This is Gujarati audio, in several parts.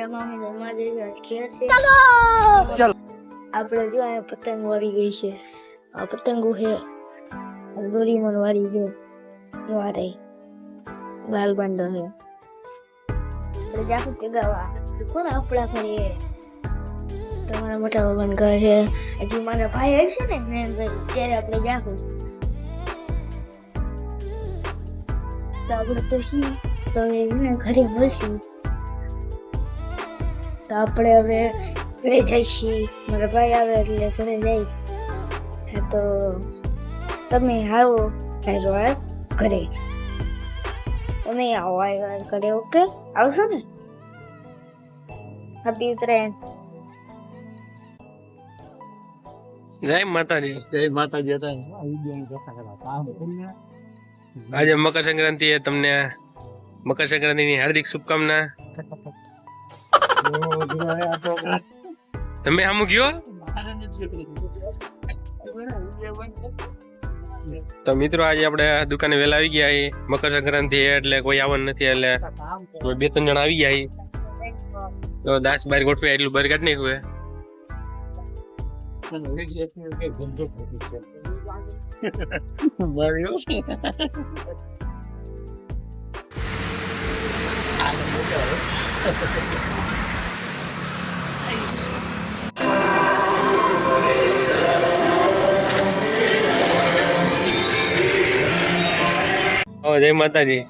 ચાલો આપણે જો આ પતંગ વાળી ગઈ છે. આ પતંગો છે દોરીમણ વાળી છે. વારે લાલ બાંડો છે. આપણે જાખું ચગાવવા કોણ આપણા ઘરે તમારા મોટા બાબાને ઘર છે. હજી મારા ભાઈ હશે ને ત્યારે આપણે જાખું તો આપણે તો શી તો એને ઘરે મળશું. તો આપણે હવે ઘરે જઈશું. મારા ભાઈ આવે એટલે ઘરે જઈ. તો તમે આવો ઘરે. તમે આવો ઘરે. ઓકે આવશો ને? હેપી ઉત્તરાયણ. જય માતાજી. જય માતાજી. આજે મકર સંક્રાંતિ એ તમને મકર સંક્રાંતિની હાર્દિક શુભકામના. તમે આમ ગયો તો મિત્રો આજે આપણે દુકાને વહેલા આવી ગયા. મકર સંક્રાંતિ એટલે કોઈ આવવાનું નથી એટલે 2-3 જણા આવી ગયા. તો 10 બાર ગોઠવે એટલું બાર કાઢ નાખ્યું. જય માતાજી.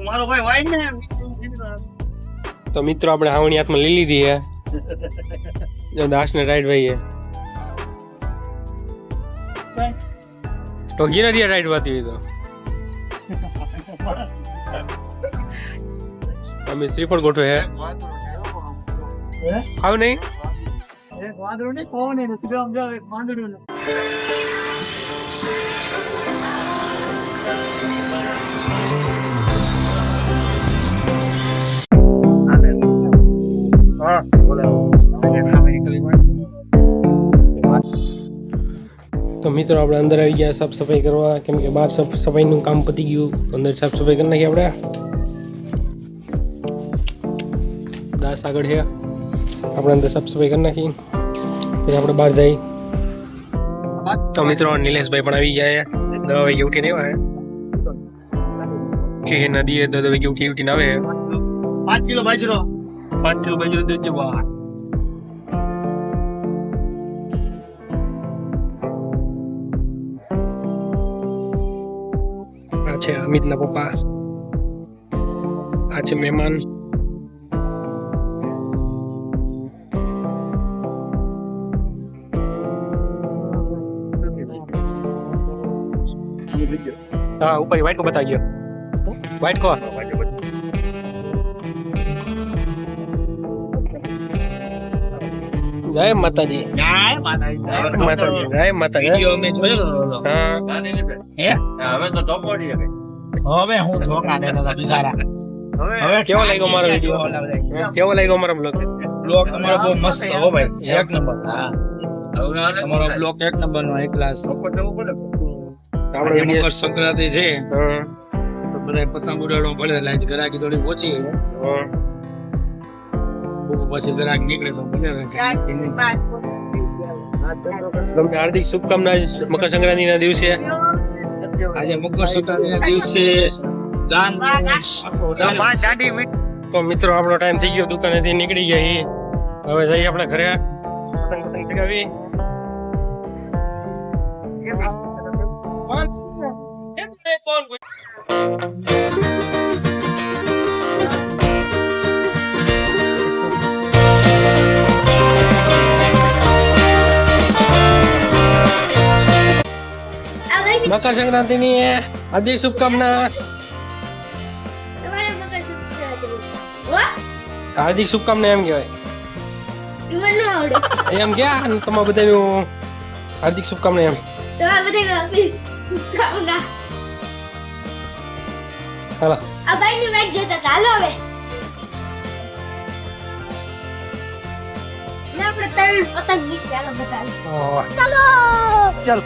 મારો ભાઈ વાઈ ને તો મિત્રો આપણે હાવણી હાથમાં લઈ લીધી છે. જો દાસ ને રાઈડ ભાઈ તો ગીર દિયા રાઈડ વાતી તો અમે શ્રીફળ ગોઠવે હે આવ નહીં એક વાંદરો ને કોણ ને તું આમ જાવ એક વાંદરો ને તો મિત્રો આપણે અંદર આવી ગયા સાફ સફાઈ કરવા. કેમ કે બહાર સાફ સફાઈનું કામ પતી ગયું. અંદર સાફ સફાઈ કરી નાખી આપણે. દાસ આગળ છે. આપણે અંદર સાફ સફાઈ કરી નાખી પછી આપણે બહાર જઈ. તો મિત્રો નિલેશભાઈ પણ આવી ગયા. 10 વાગે ઉઠીને આવ્યા છે નદીએ. 10 વાગે ઉઠીને આવે. 5 કિલો બાજરો 5 કિલો બાજરો દેજો બા. આ છે અમિતના પપ્પા. આ છે મહેમાન. હા ઉપર વ્હાઈટ કો બતા ગયો. વ્હાઈટ કો જય માતાજી. જય માતાજી. જય માતાજી. વિડિયો મે જોયો. હા હે હવે તો ટોપોડી હવે હું ધોકા દેતા બિચારા. હવે કેવો લાગ્યો મારો વિડિયો? કેવો લાગ્યો મારો બ્લોગ? બ્લોગ તમારો બહુ મસ્ત છે હો ભાઈ. એક નંબર. હા તમારો બ્લોગ એક નંબર નો. એક ક્લાસ. આપણે મકર સંક્રાંતિ છે તો બધા પતંગ ઉડાડવા પડે. લાઈટ ગરાકી થોડી ઓછી પછી જરાક નીકળે તો બને. તમને હાર્દિક શુભકામના મકર સંક્રાંતિના દિવસે. આજે મકર સંક્રાંતિના દિવસે દાન તો મિત્રો આપણો ટાઈમ થઈ ગયો. દુકાનેથી નીકળી ગયા. હવે જઈએ આપણે ઘરે પતંગ ચગાવી. મકર સંક્રાંતિની હાર્દિક શુભકામના. હાર્દિક શુભકામના એમ કહેવાય. એમ ક્યાં તમારા બધાનું હાર્દિક શુભકામના એમ તમારા બધાને આપી શુભકામના. હાલો આ ભાઈની મેચ જોતા હતા. હાલો હવે ને આપણે ત્રણ પતંગ ગીત ચાલો બધા. ઓહ, ચાલો ચાલ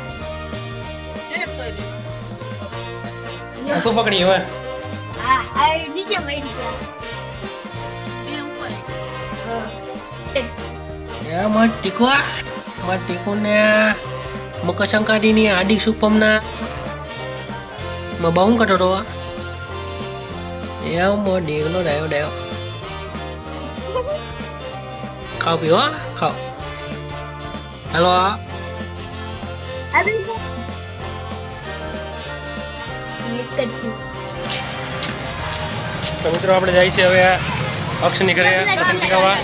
આ તું પકડી હવે હા આ નીચે મળી ગયા. એમાં ટીકોને મકર સંક્રાંતિની હાર્દિક શુભકામના માં બાઉન કટો તો એમ ડીગનો ડાયો ખાઓ પીઓ ખાઓ હાલો તો મિત્રો આપણે જાય છે હવે અક્ષની ઘરે પતંગ ચગાવવા